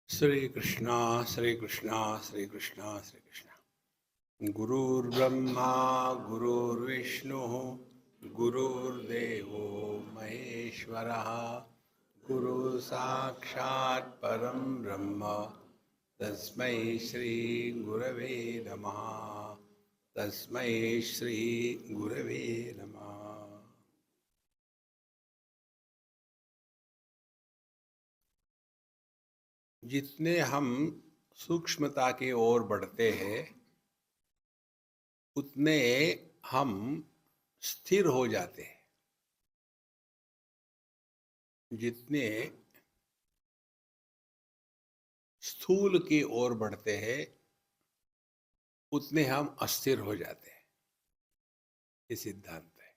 श्री कृष्णा श्री कृष्णा श्री कृष्णा श्री कृष्णा। गुरुर्ब्रह्मा गुरुर्विष्णु गुरुर्देवो महेश्वरः गुरु साक्षात् परम ब्रह्म तस्मै श्री गुरवे नमः। तस्मै श्री गुरवे नमः। जितने हम सूक्ष्मता की ओर बढ़ते हैं उतने हम स्थिर हो जाते हैं। जितने स्थूल की ओर बढ़ते हैं उतने हम अस्थिर हो जाते हैं। ये सिद्धांत है।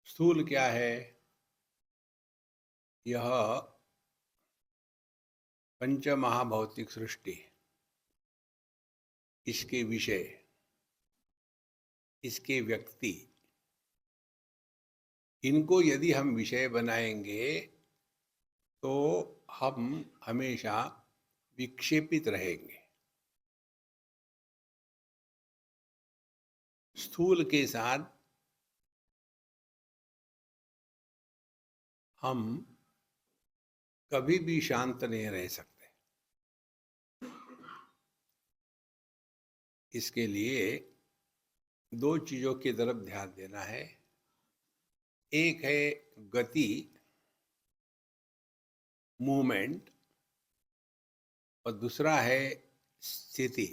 स्थूल क्या है? यह पंच महाभौतिक सृष्टि, इसके विषय, इसके व्यक्ति, इनको यदि हम विषय बनाएंगे तो हम हमेशा विक्षेपित रहेंगे। स्थूल के साथ हम कभी भी शांत नहीं रह सकते। इसके लिए दो चीजों की तरफ ध्यान देना है। एक है गति, मूवमेंट, और दूसरा है स्थिति,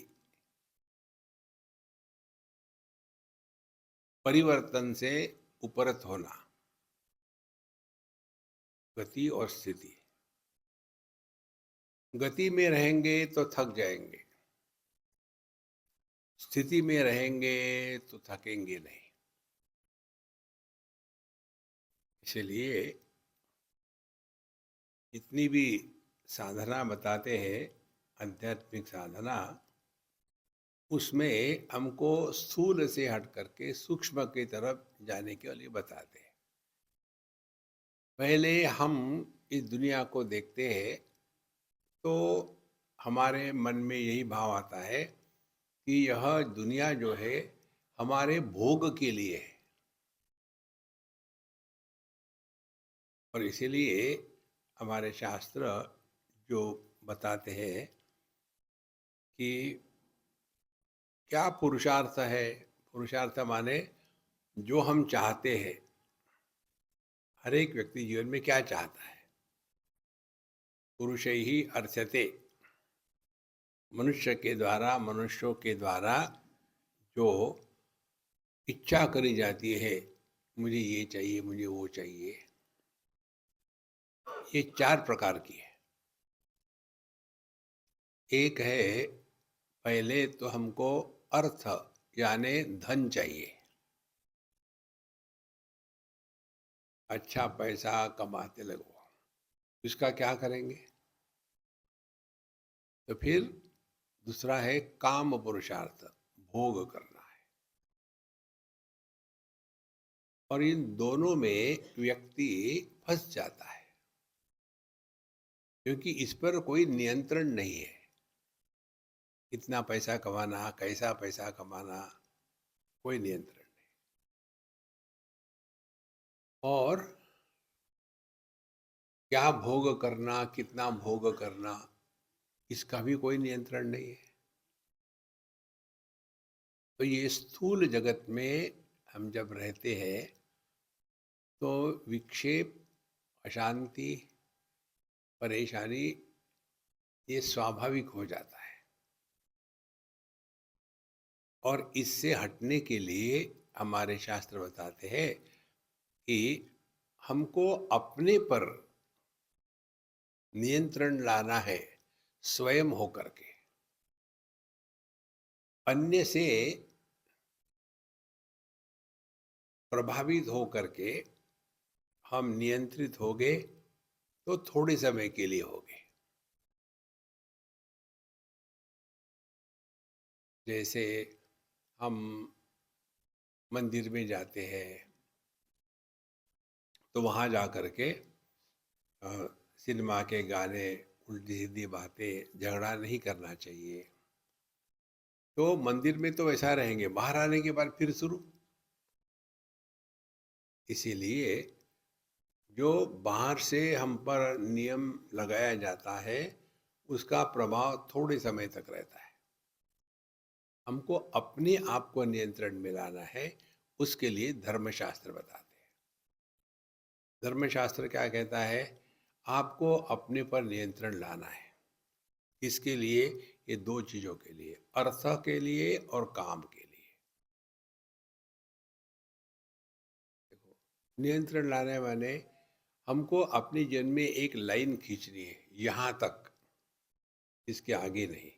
परिवर्तन से उपरत होना। गति और स्थिति। गति में रहेंगे तो थक जाएंगे, स्थिति में रहेंगे तो थकेंगे नहीं। इसलिए जितनी भी साधना बताते हैं, आध्यात्मिक साधना, उसमें हमको स्थूल से हट करके सूक्ष्म की तरफ जाने के लिए बताते हैं। पहले हम इस दुनिया को देखते हैं तो हमारे मन में यही भाव आता है कि यह दुनिया जो है हमारे भोग के लिए है। और इसीलिए हमारे शास्त्र जो बताते हैं कि क्या पुरुषार्थ है। पुरुषार्थ माने जो हम चाहते हैं। हर एक व्यक्ति जीवन में क्या चाहता है? पुरुष ही अर्थ्यते। मनुष्य के द्वारा, मनुष्यों के द्वारा जो इच्छा करी जाती है, मुझे ये चाहिए, मुझे वो चाहिए, ये चार प्रकार की है। एक है, पहले तो हमको अर्थ यानी धन चाहिए। अच्छा पैसा कमाते लगो। इसका क्या करेंगे? तो फिर दूसरा है काम पुरुषार्थ, भोग करना है। और इन दोनों में व्यक्ति फंस जाता है, क्योंकि इस पर कोई नियंत्रण नहीं है। कितना पैसा कमाना, कैसा पैसा कमाना, कोई नियंत्रण नहीं। और क्या भोग करना, कितना भोग करना, इसका भी कोई नियंत्रण नहीं है। तो ये स्थूल जगत में हम जब रहते हैं तो विक्षेप, अशांति, परेशानी ये स्वाभाविक हो जाता है। और इससे हटने के लिए हमारे शास्त्र बताते हैं कि हमको अपने पर नियंत्रण लाना है, स्वयं होकर के। अन्य से प्रभावित होकर के हम नियंत्रित हो गए तो थोड़े समय के लिए हो गए। जैसे हम मंदिर में जाते हैं तो वहाँ जा कर के सिनेमा के गाने, उल्टी सीधी बातें, झगड़ा नहीं करना चाहिए। तो मंदिर में तो वैसा रहेंगे, बाहर आने के बाद फिर शुरू। इसीलिए जो बाहर से हम पर नियम लगाया जाता है, उसका प्रभाव थोड़े समय तक रहता है। हमको अपने आप को नियंत्रण में लाना है, उसके लिए धर्मशास्त्र बताते हैं। धर्मशास्त्र क्या कहता है? आपको अपने पर नियंत्रण लाना है। किसके लिए? ये दो चीजों के लिए, अर्थ के लिए और काम के लिए। देखो, नियंत्रण लाने माने हमको अपने जीवन में एक लाइन खींचनी है, यहां तक, इसके आगे नहीं।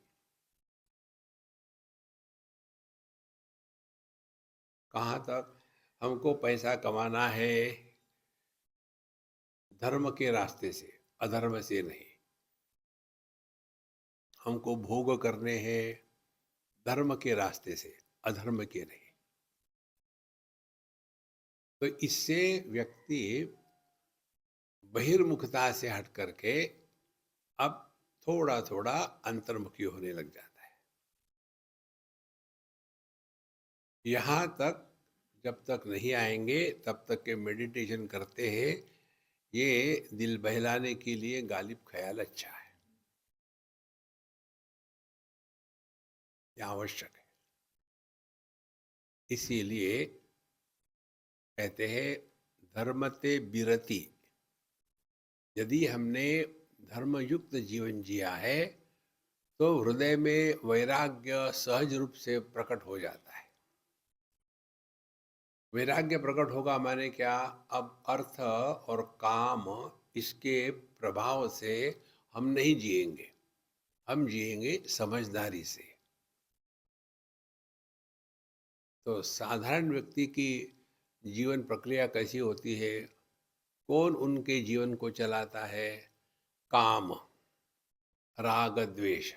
कहाँ तक? हमको पैसा कमाना है धर्म के रास्ते से, अधर्म से नहीं। हमको भोग करने हैं धर्म के रास्ते से, अधर्म के नहीं। तो इससे व्यक्ति बहिर्मुखता से हट करके अब थोड़ा थोड़ा अंतर्मुखी होने लग जाता है। यहाँ तक जब तक नहीं आएंगे तब तक के मेडिटेशन करते हैं, ये दिल बहलाने के लिए गालिब ख्याल अच्छा है, ये आवश्यक है। इसीलिए कहते हैं धर्मते बिरति। यदि हमने धर्मयुक्त जीवन जिया है तो हृदय में वैराग्य सहज रूप से प्रकट हो जाता है। वैराग्य प्रकट होगा माने क्या? अब अर्थ और काम, इसके प्रभाव से हम नहीं जिएंगे, हम जिएंगे समझदारी से। तो साधारण व्यक्ति की जीवन प्रक्रिया कैसी होती है? कौन उनके जीवन को चलाता है? काम, राग, द्वेष।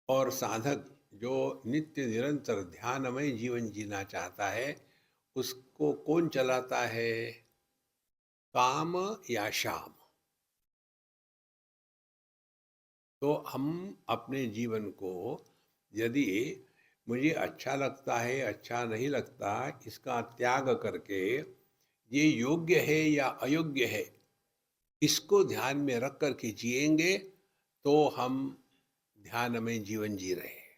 और साधक जो नित्य निरंतर ध्यानमय जीवन जीना चाहता है, उसको कौन चलाता है? काम या शाम। तो हम अपने जीवन को, यदि मुझे अच्छा लगता है अच्छा नहीं लगता, इसका त्याग करके ये योग्य है या अयोग्य है, इसको ध्यान में रख करके जिएंगे तो हम ध्यान में जीवन जी रहे हैं।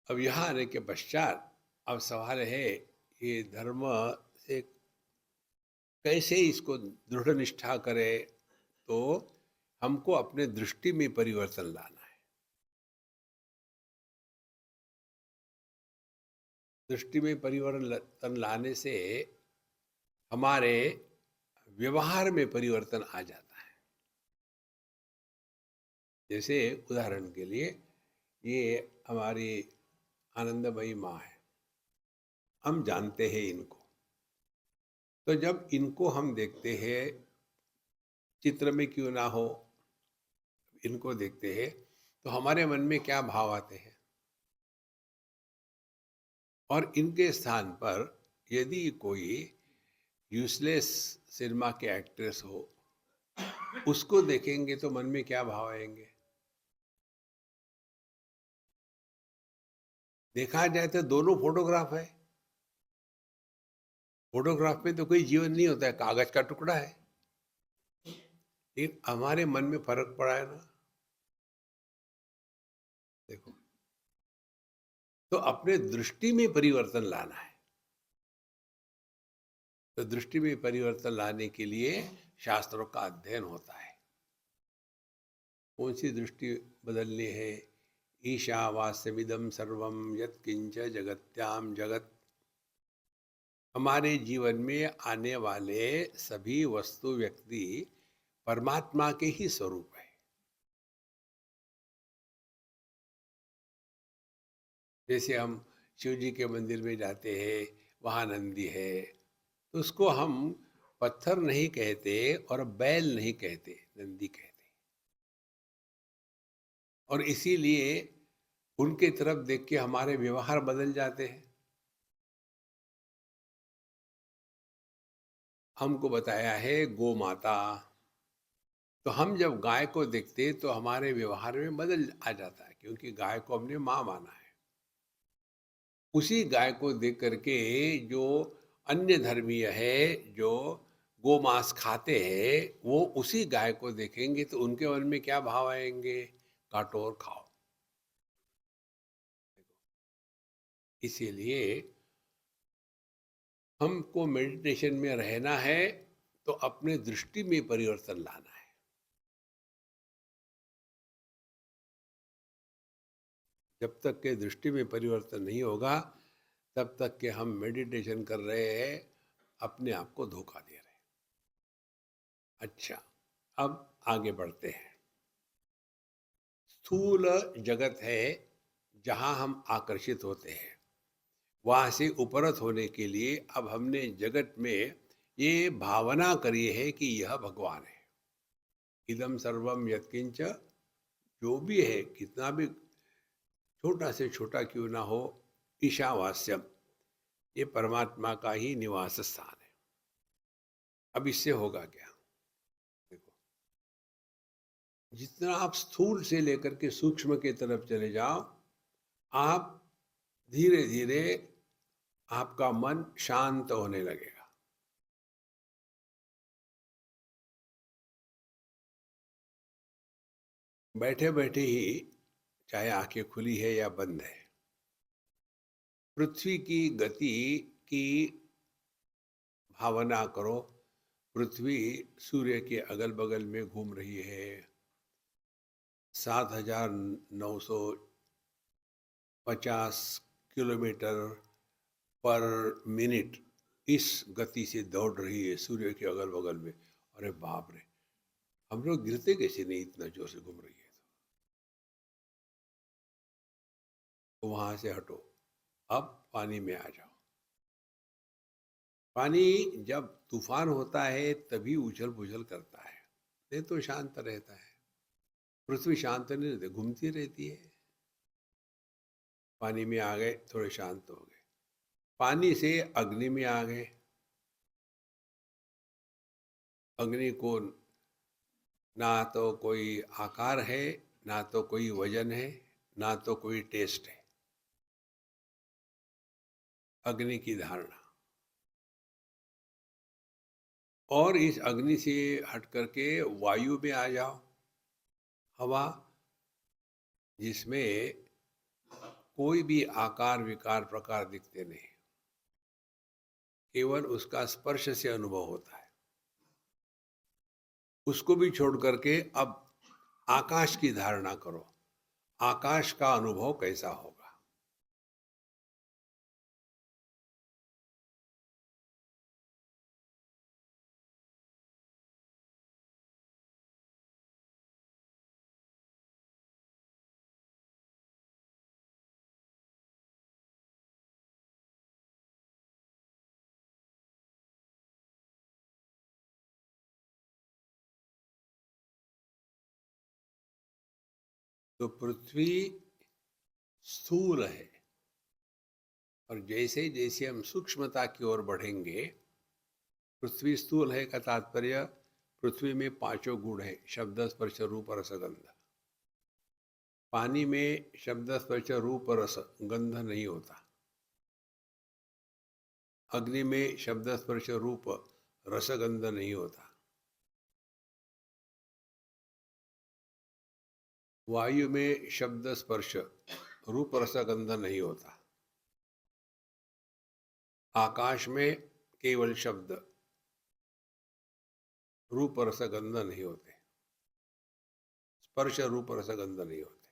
अब यहाँ आने के पश्चात अब सवाल है, ये धर्म से कैसे इसको दृढ़ निष्ठा करे? तो हमको अपने दृष्टि में परिवर्तन लाना है। दृष्टि में परिवर्तन लाने से हमारे व्यवहार में परिवर्तन आ जाता है। जैसे उदाहरण के लिए, ये हमारी आनंदमयी माँ है, हम जानते हैं इनको। तो जब इनको हम देखते हैं, चित्र में क्यों ना हो, इनको देखते हैं तो हमारे मन में क्या भाव आते हैं? और इनके स्थान पर यदि कोई यूजलेस सिनेमा के एक्ट्रेस हो, उसको देखेंगे तो मन में क्या भाव आएंगे? देखा जाए तो दोनों फोटोग्राफ है। फोटोग्राफ में तो कोई जीवन नहीं होता है, कागज का टुकड़ा है। लेकिन हमारे मन में फर्क पड़ा है ना। देखो, तो अपने दृष्टि में परिवर्तन लाना है। तो दृष्टि में परिवर्तन लाने के लिए शास्त्रों का अध्ययन होता है। कौन सी दृष्टि बदलनी है? ईशावास्यमिदं सर्वं यत्किंच जगत्याम जगत। हमारे जीवन में आने वाले सभी वस्तु व्यक्ति परमात्मा के ही स्वरूप है। जैसे हम शिव जी के मंदिर में जाते हैं, वहाँ नंदी है, तो उसको हम पत्थर नहीं कहते और बैल नहीं कहते, नंदी कहते। और इसीलिए उनके तरफ देख के हमारे व्यवहार बदल जाते हैं। हमको बताया है गौ माता। तो हम जब गाय को देखते तो हमारे व्यवहार में बदल आ जाता है, क्योंकि गाय को हमने माँ माना है। उसी गाय को देख करके जो अन्य धर्मीय है, जो गोमांस खाते हैं, वो उसी गाय को देखेंगे तो उनके मन में क्या भाव आएंगे? काटो और खाओ। इसीलिए हमको मेडिटेशन में रहना है तो अपने दृष्टि में परिवर्तन लाना है। जब तक के दृष्टि में परिवर्तन नहीं होगा, तब तक के हम मेडिटेशन कर रहे हैं, अपने आप को धोखा दे रहे हैं। अच्छा, अब आगे बढ़ते हैं। स्थूल जगत है जहाँ हम आकर्षित होते हैं, वहाँ से उपरत होने के लिए अब हमने जगत में ये भावना करी है कि यह भगवान है। इदम सर्वम यत्किंच, जो भी है, कितना भी छोटा से छोटा क्यों ना हो, ईशावास्यम, ये परमात्मा का ही निवास स्थान है। अब इससे होगा क्या? देखो, जितना आप स्थूल से लेकर के सूक्ष्म के तरफ चले जाओ, आप धीरे धीरे आपका मन शांत होने लगेगा। बैठे बैठे ही, चाहे आंखें खुली है या बंद है, पृथ्वी की गति की भावना करो। पृथ्वी सूर्य के अगल बगल में घूम रही है, 7,950 किलोमीटर पर मिनट इस गति से दौड़ रही है सूर्य के अगल बगल में। अरे बाप रे, हम लोग गिरते कैसे नहीं, इतना जोर से घूम रही है। तो वहां से हटो, अब पानी में आ जाओ। पानी जब तूफान होता है तभी उछल पुछल करता है, नहीं तो शांत रहता है। पृथ्वी शांत नहीं रहती, घूमती रहती है। पानी में आ गए, थोड़े शांत हो गए। पानी से अग्नि में आ गए। अग्नि को ना तो कोई आकार है, ना तो कोई वजन है, ना तो कोई टेस्ट है। अग्नि की धारणा। और इस अग्नि से हट करके वायु में आ जाओ। हवा, जिसमें कोई भी आकार विकार प्रकार दिखते नहीं, केवल उसका स्पर्श से अनुभव होता है। उसको भी छोड़ करके अब आकाश की धारणा करो। आकाश का अनुभव कैसा होगा? तो पृथ्वी स्थूल है, और जैसे जैसे हम सूक्ष्मता की ओर बढ़ेंगे, पृथ्वी स्थूल है का तात्पर्य, पृथ्वी में पांचों गुण है: शब्द स्पर्श रूप रस गंध। पानी में शब्द स्पर्श रूप रस गंध नहीं होता। अग्नि में शब्द स्पर्श रूप रसगंध नहीं होता। वायु में शब्द स्पर्श रूप रसगंध नहीं होता। आकाश में केवल शब्द रूप रसगंध नहीं होते, स्पर्श रूप रसगंध नहीं होते।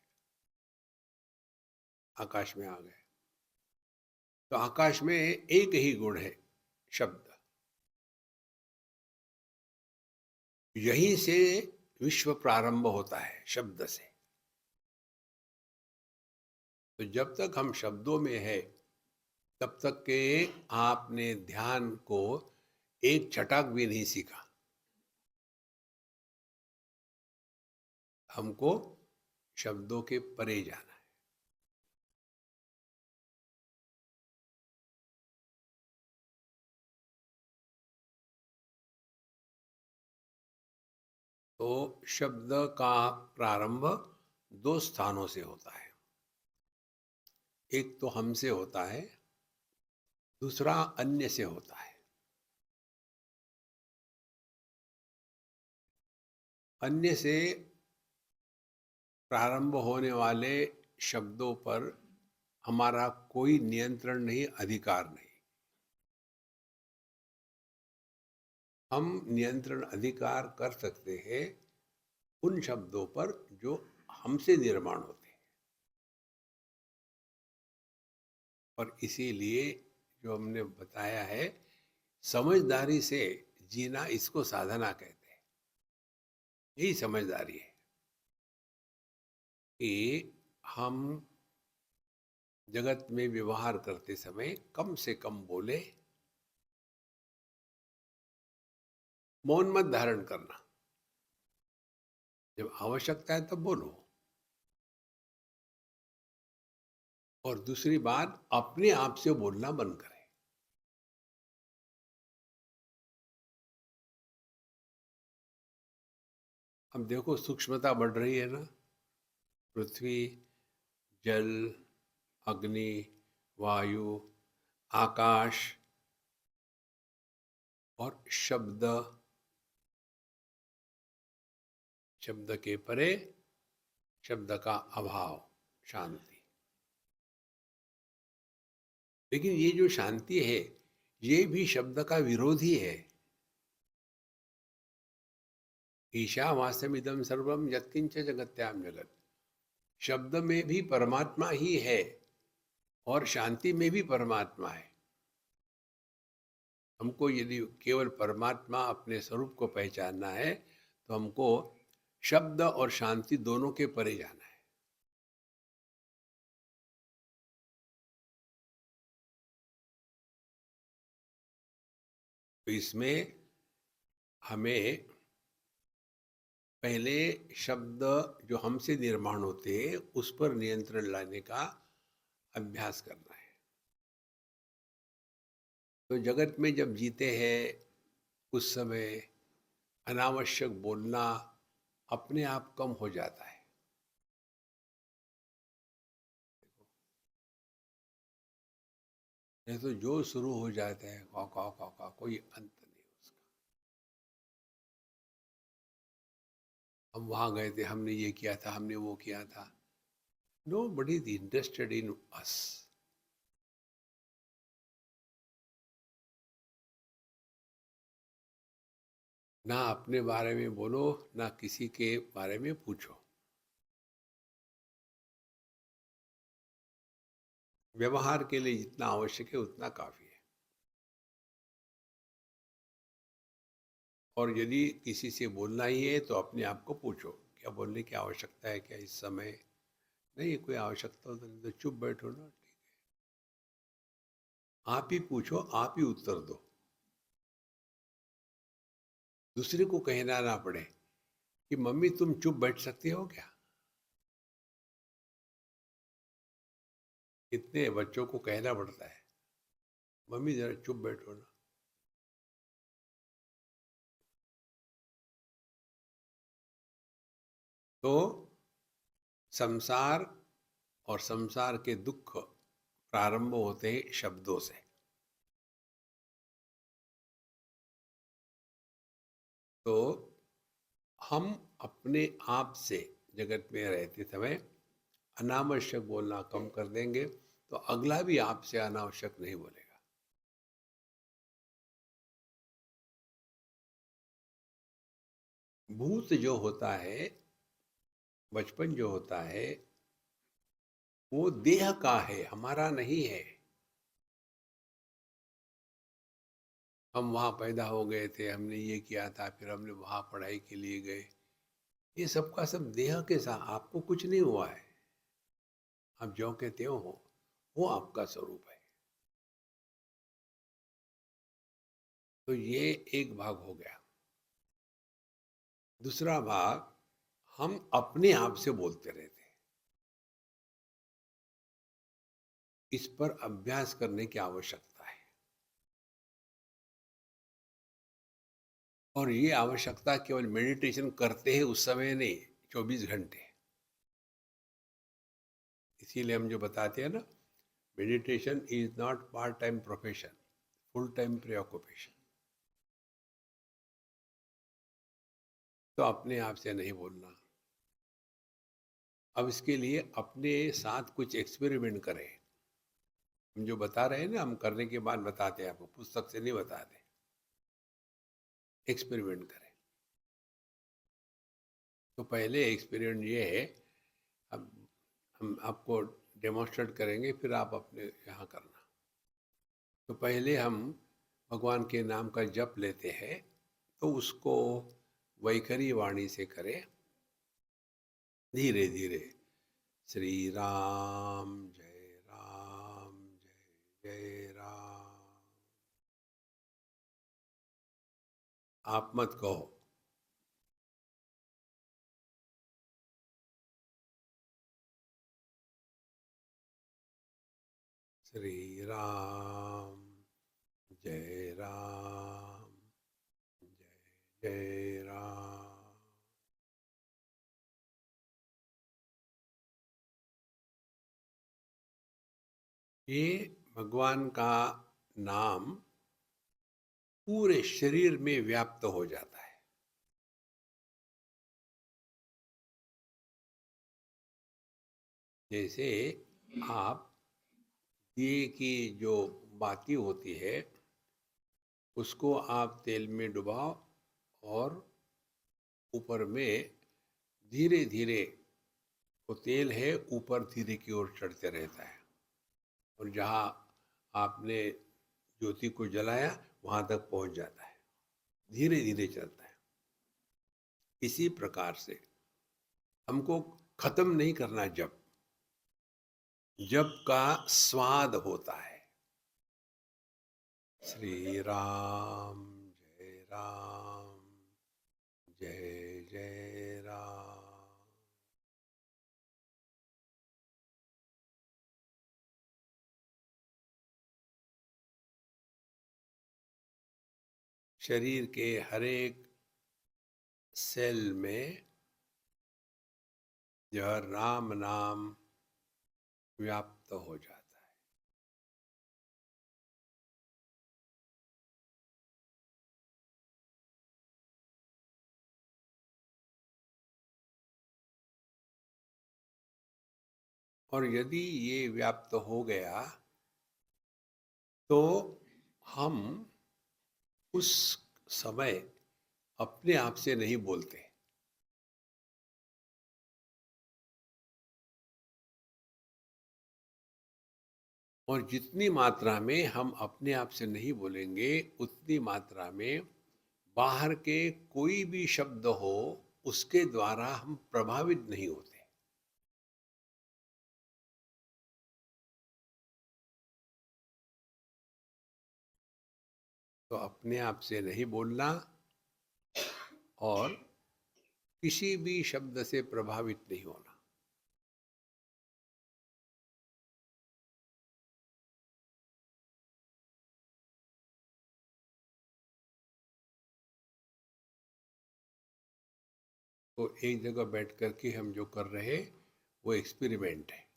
आकाश में आ गए तो आकाश में एक ही गुण है, शब्द। यहीं से विश्व प्रारंभ होता है, शब्द से। तो जब तक हम शब्दों में है, तब तक के आपने ध्यान को एक छटाक भी नहीं सीखा। हमको शब्दों के परे जाना है। तो शब्द का प्रारंभ दो स्थानों से होता है। एक तो हमसे होता है, दूसरा अन्य से होता है। अन्य से प्रारंभ होने वाले शब्दों पर हमारा कोई नियंत्रण नहीं, अधिकार नहीं। हम नियंत्रण अधिकार कर सकते हैं उन शब्दों पर जो हमसे निर्माण होते हैं। और इसीलिए जो हमने बताया है, समझदारी से जीना, इसको साधना कहते हैं। यही समझदारी है कि हम जगत में व्यवहार करते समय कम से कम बोले, मौन मत धारण करना। जब आवश्यकता है तब बोलो। और दूसरी बात, अपने आप से बोलना बंद करें। अब देखो सूक्ष्मता बढ़ रही है ना। पृथ्वी, जल, अग्नि, वायु, आकाश और शब्द, शब्द के परे शब्द का अभाव, शांति। लेकिन ये जो शांति है, ये भी शब्द का विरोधी है। ईशावास्यमिदं सर्वम यत्किंच जगत्याम जगत। शब्द में भी परमात्मा ही है और शांति में भी परमात्मा है। हमको यदि केवल परमात्मा, अपने स्वरूप को पहचानना है, तो हमको शब्द और शांति दोनों के परे जाना है। तो इसमें हमें पहले शब्द जो हमसे निर्माण होते हैं उस पर नियंत्रण लाने का अभ्यास करना है। तो जगत में जब जीते हैं, उस समय अनावश्यक बोलना अपने आप कम हो जाता है। नहीं तो जो शुरू हो जाता है कौ कौ कौ कौ, कोई अंत नहीं उसका। हम वहां गए थे, हमने ये किया था, हमने वो किया था। Nobody is interested in us. ना अपने बारे में बोलो, ना किसी के बारे में पूछो। व्यवहार के लिए जितना आवश्यक है उतना काफी है। और यदि किसी से बोलना ही है तो अपने आप को पूछो, क्या बोलने की आवश्यकता है क्या इस समय? नहीं, कोई आवश्यकता हो तो चुप बैठो ना, ठीक है। आप ही पूछो, आप ही उत्तर दो, दूसरे को कहना ना पड़े कि मम्मी तुम चुप बैठ सकती हो क्या। कितने बच्चों को कहना पड़ता है, मम्मी जरा चुप बैठो ना। तो संसार और संसार के दुख प्रारंभ होते हैं शब्दों से। तो हम अपने आप से जगत में रहते समय अनावश्यक बोलना कम कर देंगे, तो अगला भी आपसे अनावश्यक नहीं बोलेगा। भूत जो होता है, बचपन जो होता है, वो देह का है, हमारा नहीं है। हम वहाँ पैदा हो गए थे, हमने ये किया था, फिर हमने वहाँ पढ़ाई के लिए गए। ये सबका सब देह के साथ, आपको कुछ नहीं हुआ है। आप जो कहते हो वो आपका स्वरूप है। तो ये एक भाग हो गया। दूसरा भाग, हम अपने आप से बोलते रहते हैं। इस पर अभ्यास करने की आवश्यकता है। और ये आवश्यकता केवल मेडिटेशन करते हैं उस समय नहीं, 24 घंटे। इसीलिए हम जो बताते हैं ना, meditation is not part time profession, full time preoccupation. तो अपने आप से नहीं बोलना। अब इसके लिए अपने साथ कुछ एक्सपेरिमेंट करें। हम जो बता रहे हैं ना, हम करने के बाद बताते हैं आपको, पुस्तक से नहीं बताते। एक्सपेरिमेंट करें। तो पहले एक्सपेरिमेंट ये है, अब हम आपको डेमोन्स्ट्रेट करेंगे, फिर आप अपने यहाँ करना। तो पहले हम भगवान के नाम का जप लेते हैं, तो उसको वैखरी वाणी से करें, धीरे धीरे। श्री राम जय राम, जय जय राम। आप मत कहो। श्री राम जय राम, जय जय राम। ये भगवान का नाम पूरे शरीर में व्याप्त हो जाता है। जैसे आप दिए की जो बाती होती है, उसको आप तेल में डुबाओ और ऊपर में धीरे धीरे, वो तेल है ऊपर धीरे की ओर चढ़ते रहता है, और जहाँ आपने ज्योति को जलाया वहाँ तक पहुँच जाता है, धीरे धीरे चलता है। इसी प्रकार से हमको खत्म नहीं करना जप। जप का स्वाद होता है। श्री राम जय राम, जय जय राम। शरीर के हर एक सेल में यह राम नाम व्याप्त हो जाता है। और यदि ये व्याप्त हो गया, तो हम उस समय अपने आप से नहीं बोलते। और जितनी मात्रा में हम अपने आप से नहीं बोलेंगे, उतनी मात्रा में बाहर के कोई भी शब्द हो, उसके द्वारा हम प्रभावित नहीं होते। तो अपने आप से नहीं बोलना और किसी भी शब्द से प्रभावित नहीं होना। तो एक जगह बैठ कर के हम जो कर रहे, वो एक्सपेरिमेंट है।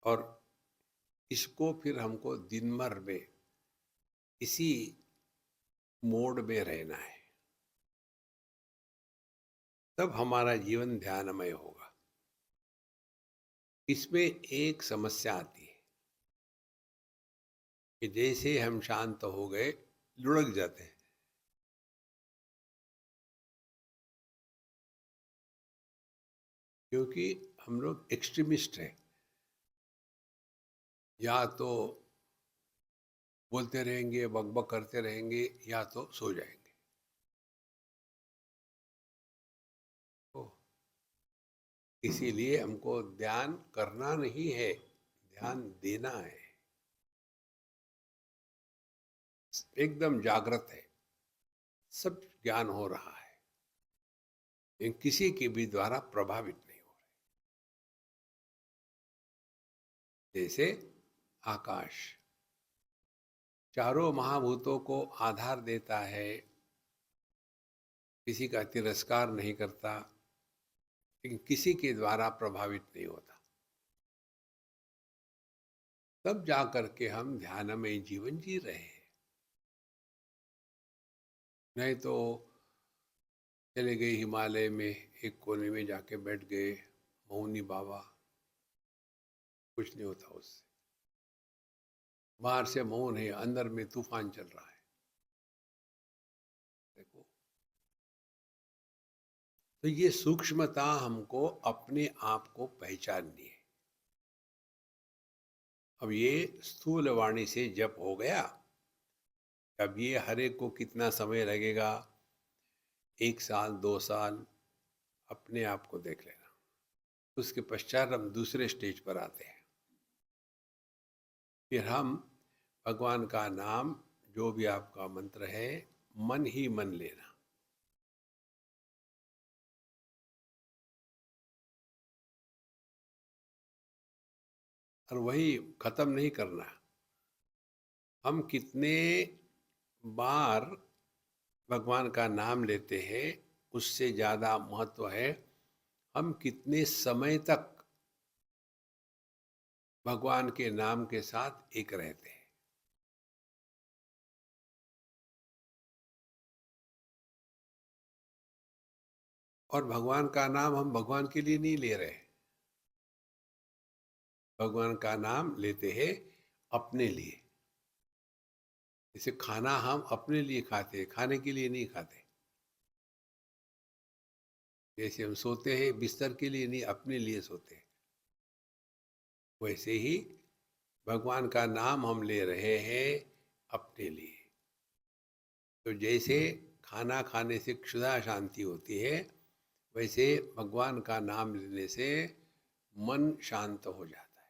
और इसको फिर हमको दिन भर में इसी मोड में रहना है, तब हमारा जीवन ध्यानमय होगा। इसमें एक समस्या आती है कि जैसे हम शांत हो गए, लुढ़क जाते हैं। क्योंकि हम लोग एक्सट्रीमिस्ट हैं। या तो बोलते रहेंगे, बकबक करते रहेंगे, या तो सो जाएंगे। तो इसीलिए हमको ध्यान करना नहीं है, ध्यान देना है। एकदम जागृत है, सब ज्ञान हो रहा है, लेकिन किसी के भी द्वारा प्रभावित नहीं हो रहे। जैसे आकाश, चारों महाभूतों को आधार देता है, किसी का तिरस्कार नहीं करता, लेकिन किसी के द्वारा प्रभावित नहीं होता। तब जा करके हम ध्यानमय जीवन जी रहे हैं। नहीं तो चले गए हिमालय में, एक कोने में जाके बैठ गए, मौनी बाबा, कुछ नहीं होता उससे। बाहर से मौन है, अंदर में तूफान चल रहा है। देखो, तो ये सूक्ष्मता हमको अपने आप को पहचाननी है। अब ये स्थूल वाणी से जप हो गया। अब ये हर एक को कितना समय लगेगा, 1 साल 2 साल, अपने आप को देख लेना। उसके पश्चात हम दूसरे स्टेज पर आते हैं। फिर हम भगवान का नाम, जो भी आपका मंत्र है, मन ही मन लेना। और वही खत्म नहीं करना। हम कितने बार भगवान का नाम लेते हैं, उससे ज़्यादा महत्व है हम कितने समय तक भगवान के नाम के साथ एक रहते हैं। और भगवान का नाम हम भगवान के लिए नहीं ले रहे, भगवान का नाम लेते हैं अपने लिए। जैसे खाना हम अपने लिए खाते हैं, खाने के लिए नहीं खाते। जैसे हम सोते हैं बिस्तर के लिए नहीं, अपने लिए सोते हैं। वैसे ही भगवान का नाम हम ले रहे हैं अपने लिए। तो जैसे खाना खाने से क्षुधा शांति होती है, वैसे भगवान का नाम लेने से मन शांत हो जाता है।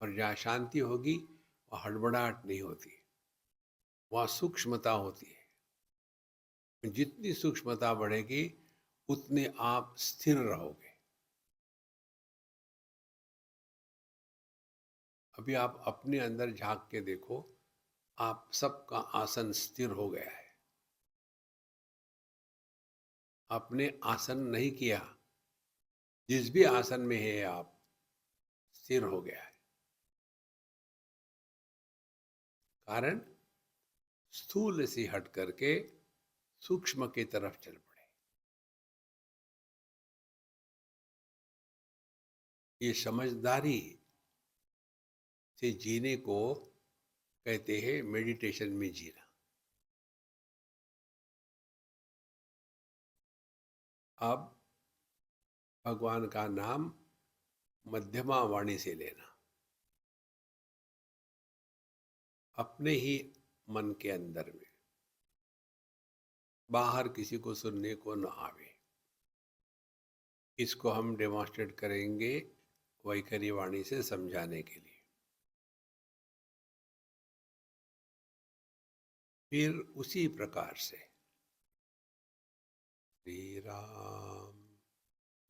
और जहाँ शांति होगी वहाँ हड़बड़ाहट नहीं होती, वहाँ सूक्ष्मता होती है। जितनी सूक्ष्मता बढ़ेगी उतने आप स्थिर रहोगे। अभी आप अपने अंदर झांक के देखो, आप सबका आसन स्थिर हो गया है। आपने आसन नहीं किया, जिस भी आसन में है आप, स्थिर हो गया है। कारण स्थूल से हट करके सूक्ष्म की तरफ चल पड़े। ये समझदारी से जीने को कहते हैं मेडिटेशन में जीना। अब भगवान का नाम मध्यमा वाणी से लेना, अपने ही मन के अंदर में, बाहर किसी को सुनने को न आवे। इसको हम डेमोन्स्ट्रेट करेंगे वैखरी वाणी से समझाने के लिए। फिर उसी प्रकार से श्री राम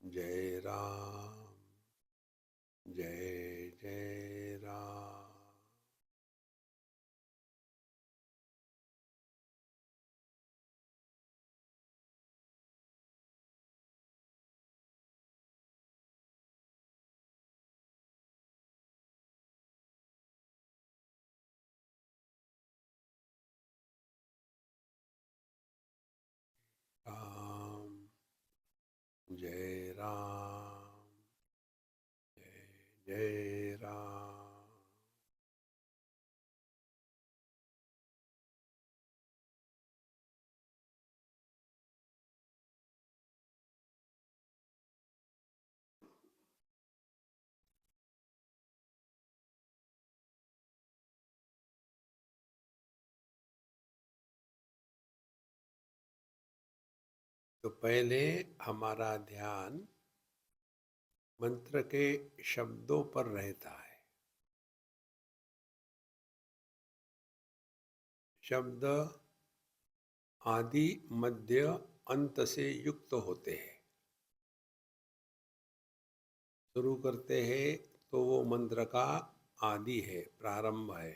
जय राम जय जय राम। राम जय राम जय जय राम। तो पहले हमारा ध्यान मंत्र के शब्दों पर रहता है। शब्द आदि मध्य अंत से युक्त होते हैं। शुरू करते हैं तो वो मंत्र का आदि है, प्रारंभ है।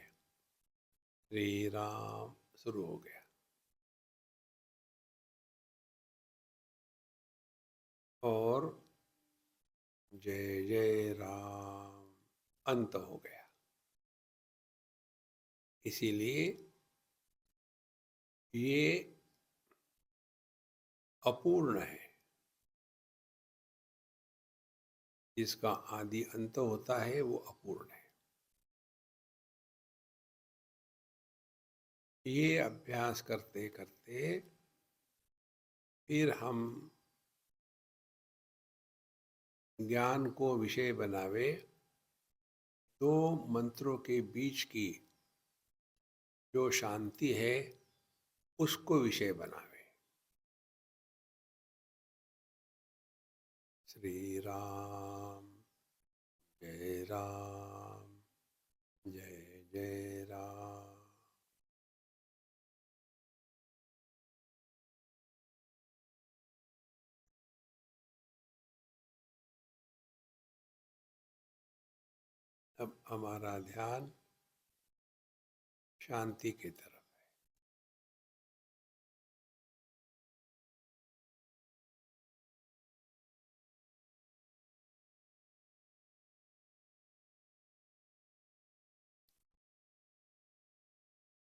श्री राम शुरू हो गया और जय जय राम अंत हो गया। इसीलिए ये अपूर्ण है। जिसका आदि अंत होता है वो अपूर्ण है। ये अभ्यास करते करते फिर हम ज्ञान को विषय बनावे, दो मंत्रों के बीच की जो शांति है उसको विषय बनावे। श्री राम जय राम जय जय राम। अब हमारा ध्यान शांति की तरफ।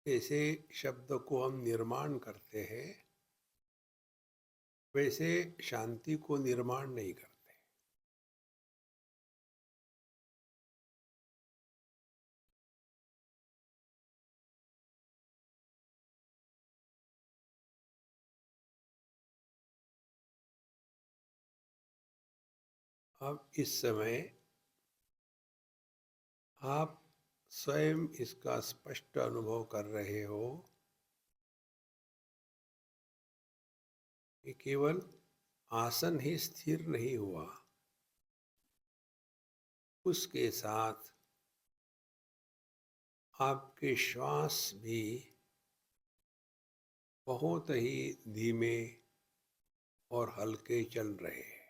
जैसे शब्द को हम निर्माण करते हैं, वैसे शांति को निर्माण नहीं करते। अब इस समय आप स्वयं इसका स्पष्ट अनुभव कर रहे हो कि केवल आसन ही स्थिर नहीं हुआ, उसके साथ आपके श्वास भी बहुत ही धीमे और हल्के चल रहे हैं।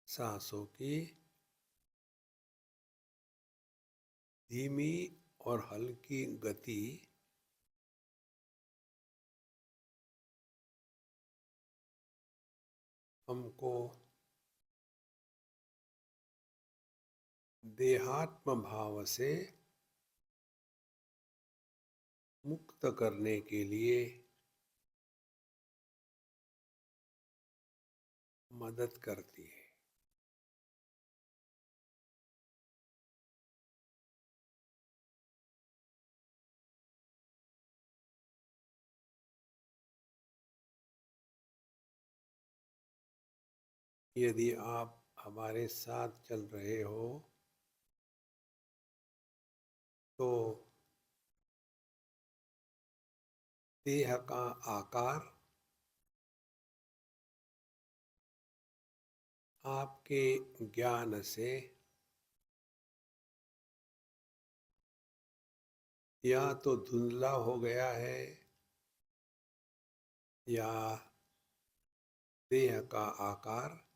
सांसों की धीमी और हल्की गति हमको देहात्म भाव से मुक्त करने के लिए मदद करती है। यदि आप हमारे साथ चल रहे हो तो देह का आकार आपके ज्ञान से या तो धुंधला हो गया है या देह का आकार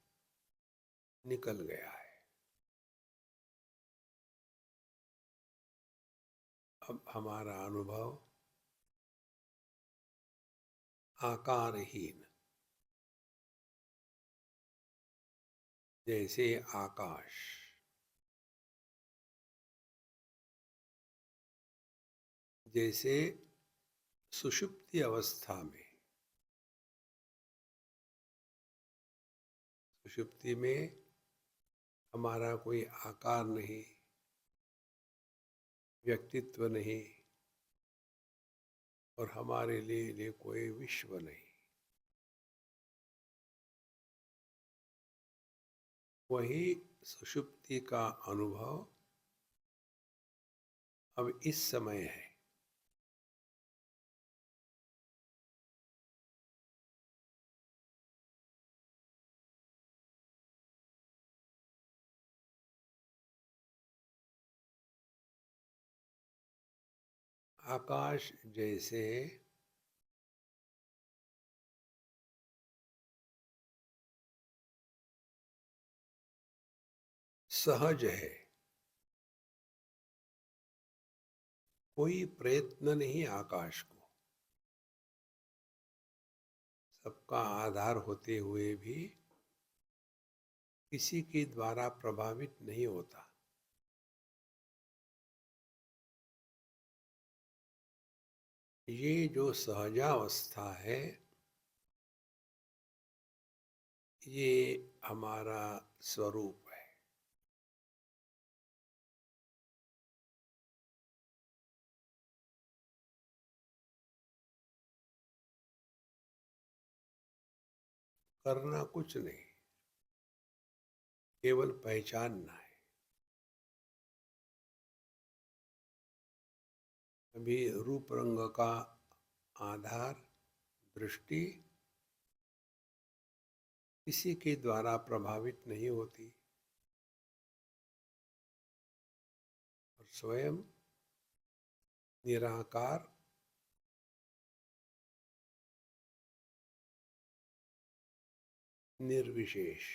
निकल गया है। अब हमारा अनुभव आकारहीन, जैसे आकाश। जैसे सुषुप्ति अवस्था में, सुषुप्ति में हमारा कोई आकार नहीं, व्यक्तित्व नहीं और हमारे लिए कोई विश्व नहीं। वही सुषुप्ति का अनुभव अब इस समय है। आकाश जैसे सहज है, कोई प्रयत्न नहीं आकाश को, सबका आधार होते हुए भी किसी के द्वारा प्रभावित नहीं होता। ये जो सहजावस्था है, ये हमारा स्वरूप है। करना कुछ नहीं, केवल पहचानना है। अभी रूप रंग का आधार दृष्टि किसी के द्वारा प्रभावित नहीं होती और स्वयं निराकार निर्विशेष।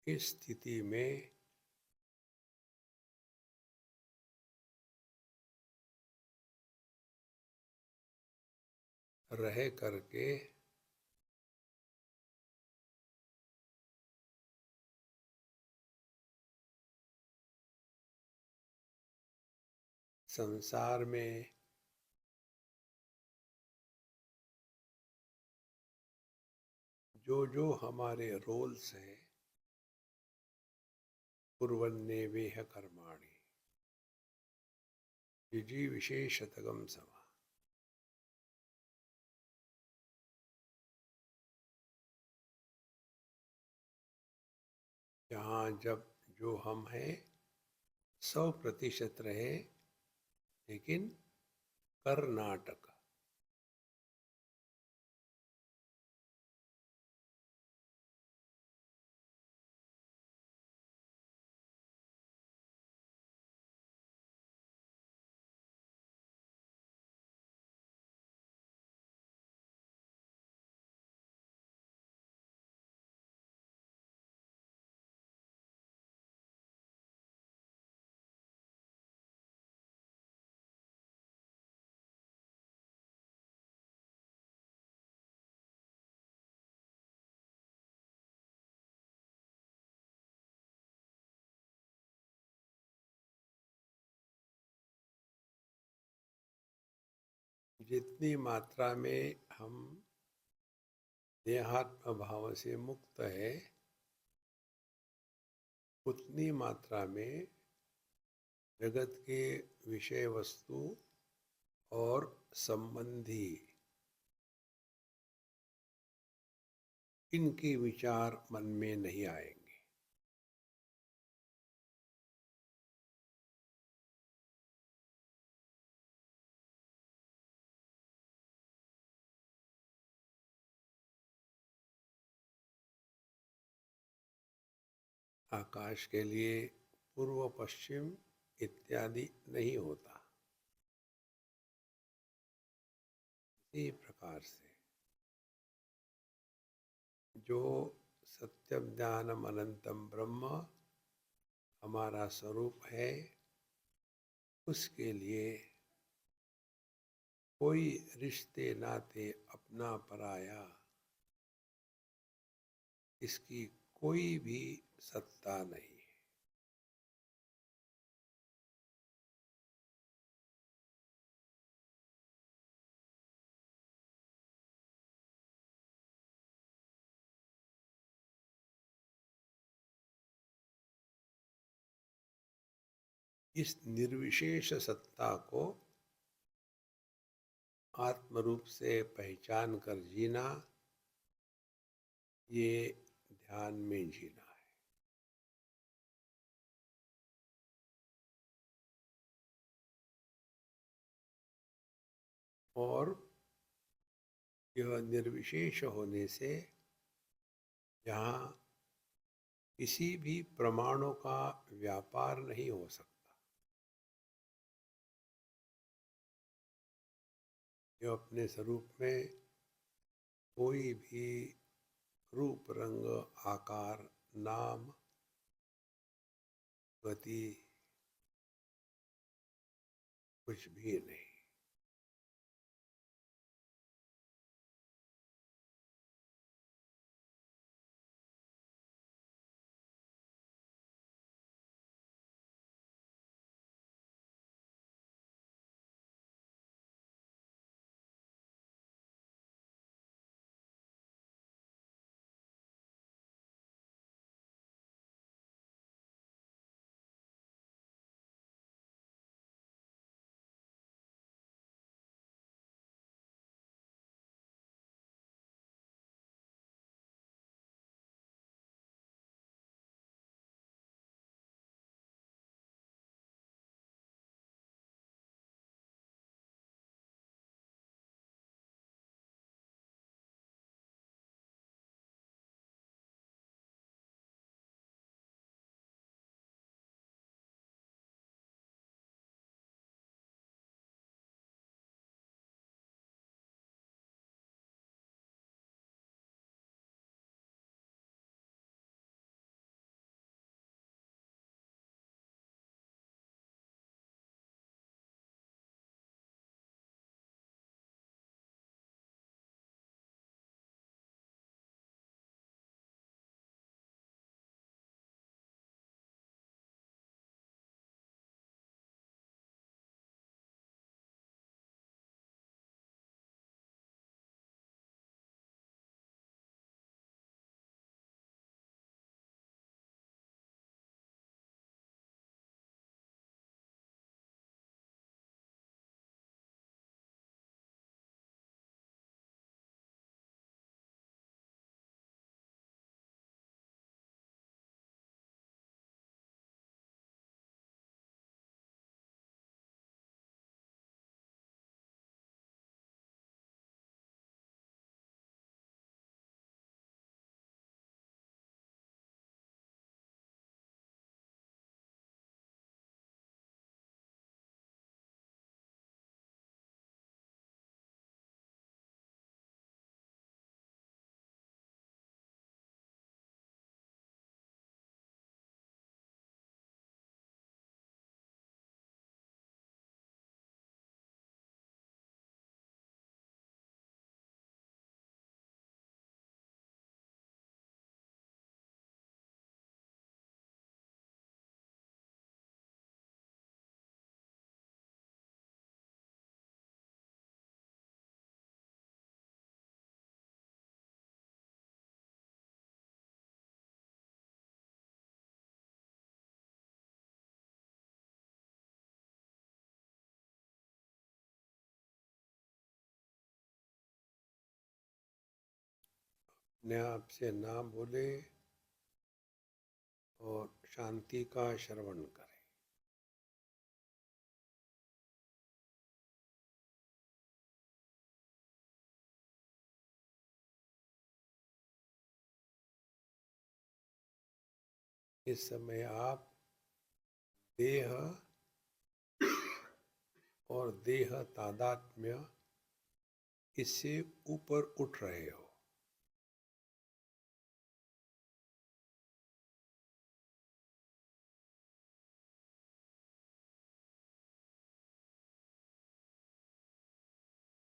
इस स्थिति में रह करके संसार में जो जो हमारे रोल्स हैं, कुर्वन्नेवेह कर्माणि विधि विशेषतगम समा, जहाँ जब जो हम हैं 100% रहे, लेकिन कर्नाटक। जितनी मात्रा में हम देहात्म भाव से मुक्त है, उतनी मात्रा में जगत के विषय वस्तु और संबंधी इनके विचार मन में नहीं आएंगे। आकाश के लिए पूर्व पश्चिम इत्यादि नहीं होता। इसी प्रकार से जो सत्यम ज्ञानम अनंतम ब्रह्म हमारा स्वरूप है, उसके लिए कोई रिश्ते नाते अपना पराया इसकी कोई भी सत्ता नहीं। इस निर्विशेष सत्ता को आत्म रूप से पहचान कर जीना, ये ध्यान में जीना है। और यह निर्विशेष होने से जहाँ किसी भी प्रमाणों का व्यापार नहीं हो सकता, जो अपने स्वरूप में कोई भी रूप, रंग, आकार, नाम, गति कुछ भी नहीं। अपने आप से ना बोले और शांति का श्रवण करें। इस समय आप देह और देह तादात्म्य इससे ऊपर उठ रहे हो।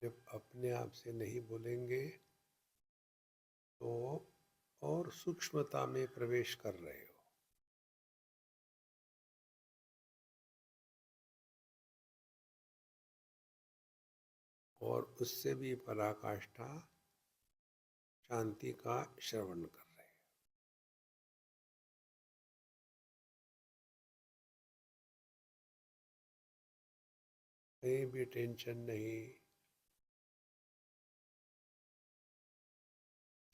जब अपने आप से नहीं बोलेंगे तो और सूक्ष्मता में प्रवेश कर रहे हो। और उससे भी पराकाष्ठा शांति का श्रवण कर रहे हैं। कहीं भी टेंशन नहीं,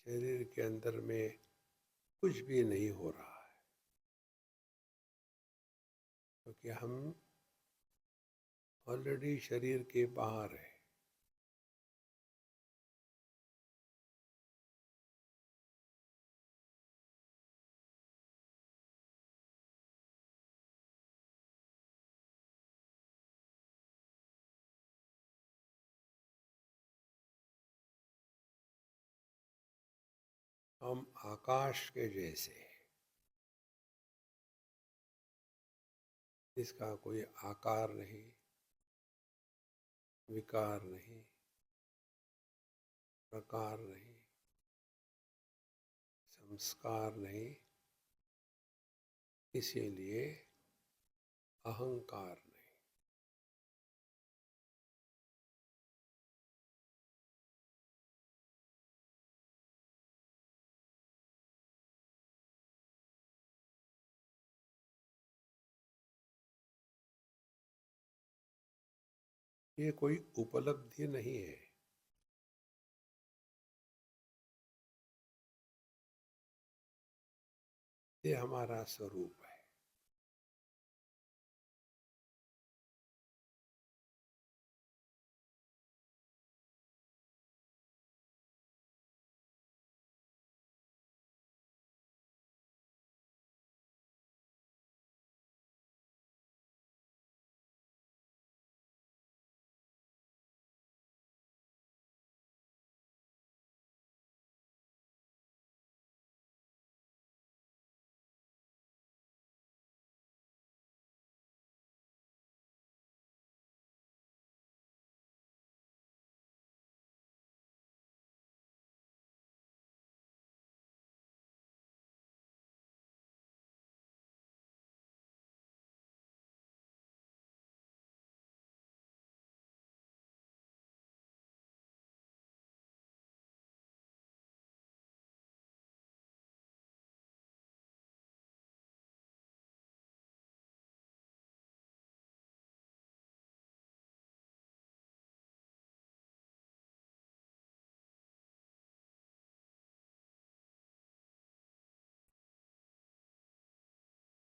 शरीर के अंदर में कुछ भी नहीं हो रहा है, क्योंकि हम ऑलरेडी शरीर के बाहर है। हम आकाश के जैसे हैं, इसका कोई आकार नहीं, विकार नहीं, प्रकार नहीं, संस्कार नहीं, इसीलिए अहंकार नहीं। ये कोई उपलब्धि नहीं है, ये हमारा स्वरूप है।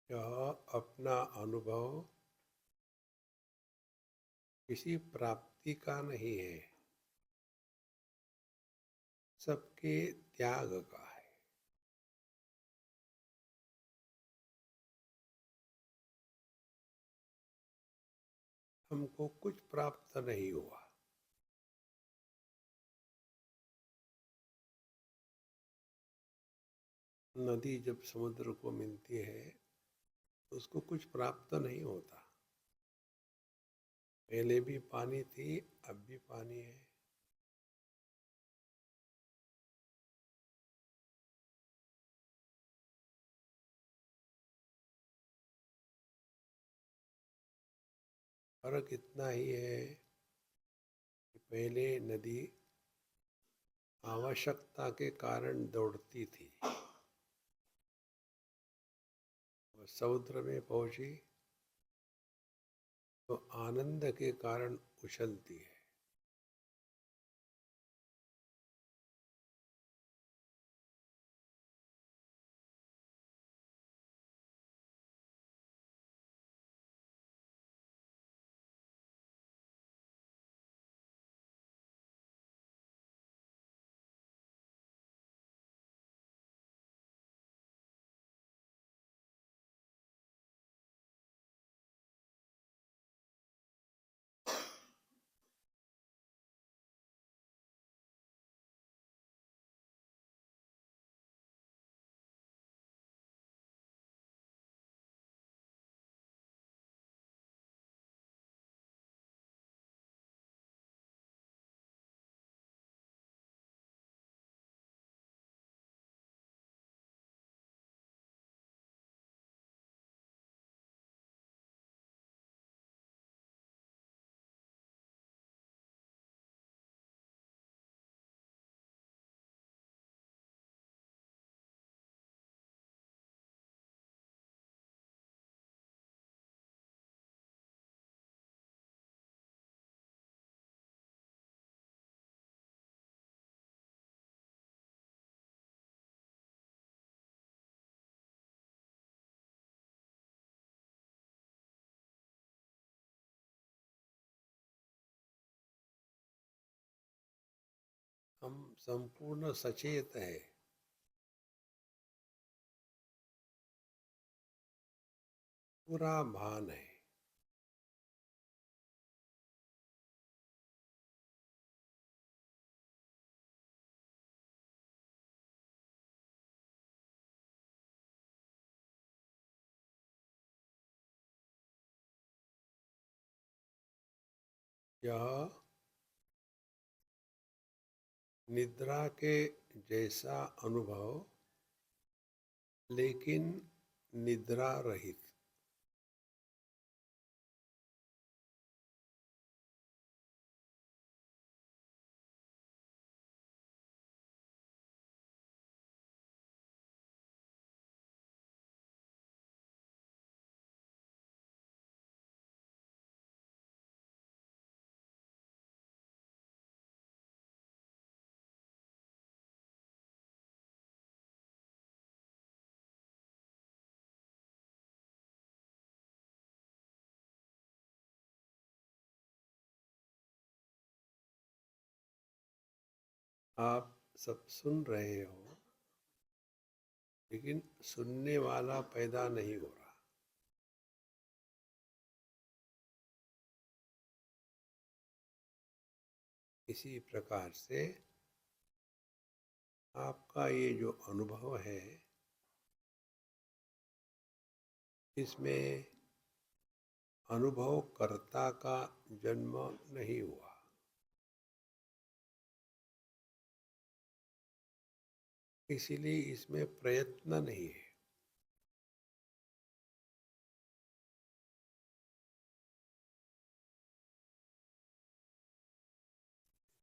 यह अपना अनुभव किसी प्राप्ति का नहीं है, सबके त्याग का है। हमको कुछ प्राप्त नहीं हुआ, नदी जब समुद्र को मिलती है उसको कुछ प्राप्त नहीं होता। पहले भी पानी थी, अब भी पानी है। फर्क इतना ही है कि पहले नदी आवश्यकता के कारण दौड़ती थी, और समुद्र में पहुंची तो आनंद के कारण उछलती है। हम संपूर्ण सचेत है, पूरा भान है। यह निद्रा के जैसा अनुभव, लेकिन निद्रा रहित। आप सब सुन रहे हो, लेकिन सुनने वाला पैदा नहीं हो रहा। इसी प्रकार से आपका ये जो अनुभव है, इसमें अनुभवकर्ता का जन्म नहीं हुआ। इसीलिए इसमें प्रयत्न नहीं है।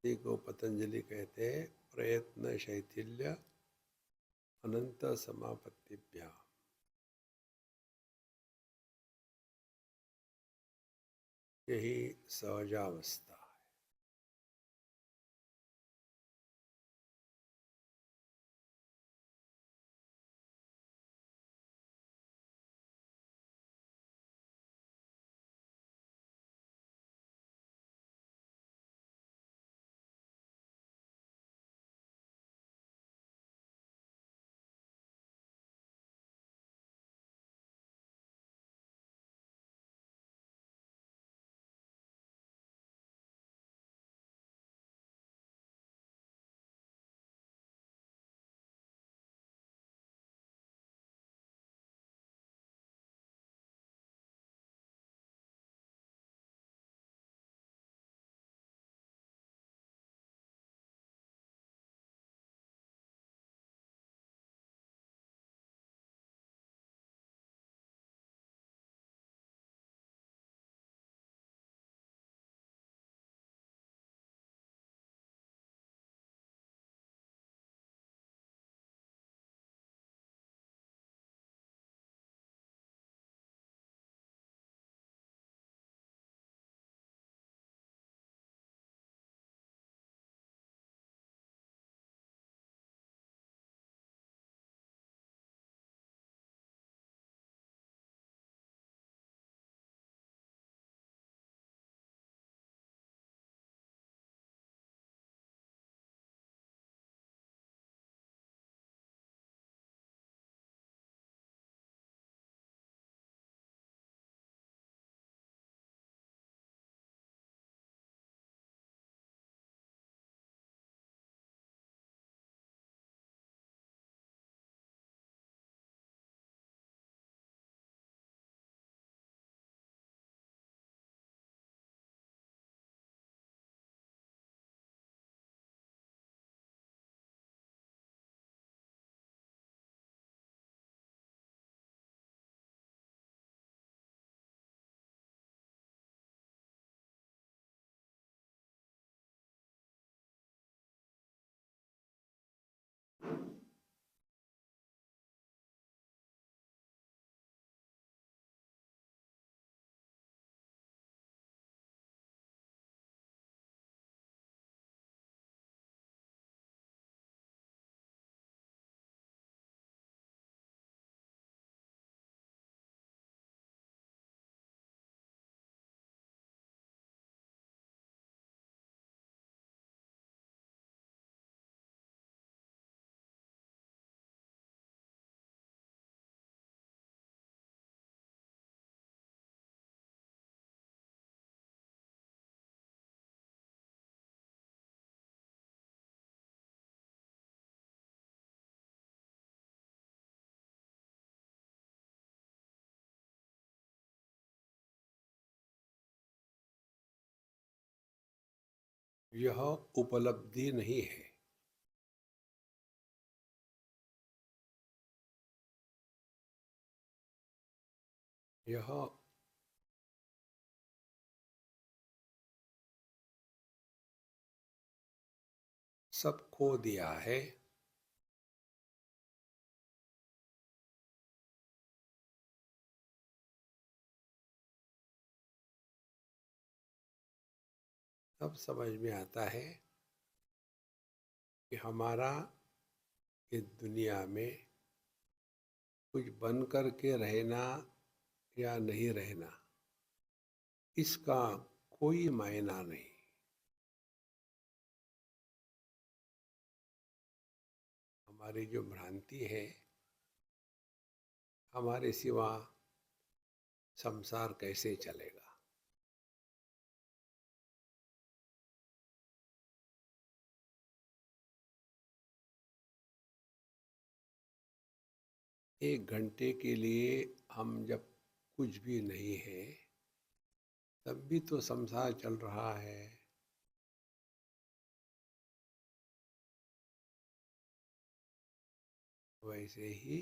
इसी को पतंजलि कहते हैं प्रयत्न शैथिल्य अनंत समापत्तिभ्या। यही सहजावस्था। यह उपलब्धि नहीं है। यह सब खो दिया है। तब समझ में आता है कि हमारा इस दुनिया में कुछ बन कर के रहना या नहीं रहना, इसका कोई मायना नहीं। हमारी जो भ्रांति है, हमारे सिवा संसार कैसे चलेगा। एक घंटे के लिए हम जब कुछ भी नहीं है, तब भी तो संसार चल रहा है। वैसे ही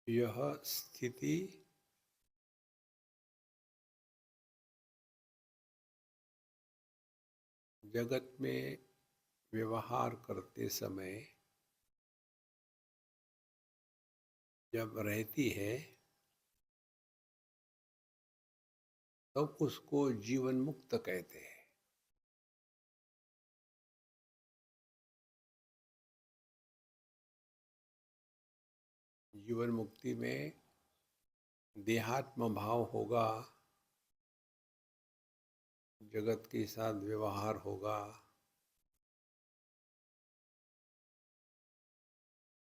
यह स्थिति जगत में व्यवहार करते समय जब रहती है, तब उसको जीवन मुक्त कहते हैं। जीवन मुक्ति में देहात्म भाव होगा, जगत के साथ व्यवहार होगा,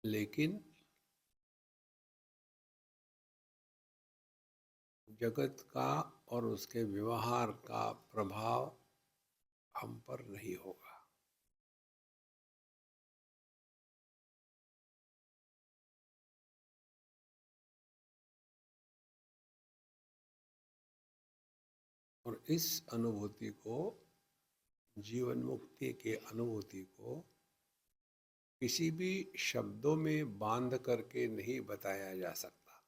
लेकिन जगत का और उसके व्यवहार का प्रभाव हम पर नहीं होगा। और इस अनुभूति को, जीवन मुक्ति के अनुभूति को किसी भी शब्दों में बांध करके नहीं बताया जा सकता।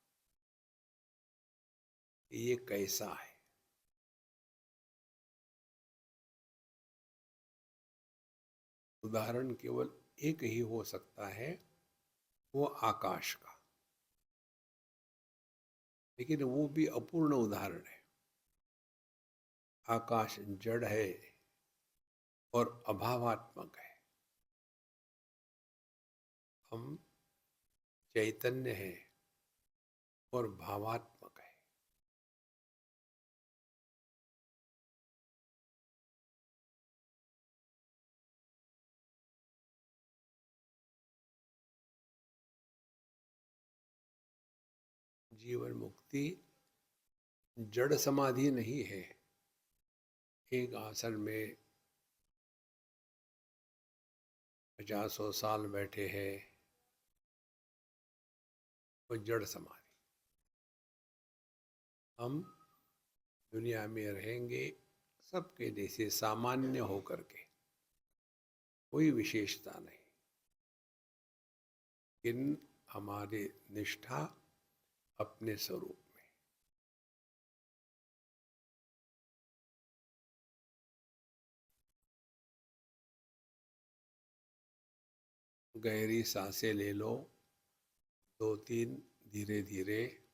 ये कैसा है। उदाहरण केवल एक ही हो सकता है, वो आकाश का, लेकिन वो भी अपूर्ण उदाहरण है। आकाश जड़ है और अभावात्मक है। हम चैतन्य है और भावात्मक है। जीवन मुक्ति जड़ समाधि नहीं है। एक आसन में 50 साल बैठे हैं, वो जड़ समाधि। हम दुनिया में रहेंगे सबके जैसे सामान्य होकर के, कोई विशेषता नहीं, लेकिन हमारी निष्ठा अपने स्वरूप में। गहरी सांसें ले लो, 2-3, धीरे धीरे।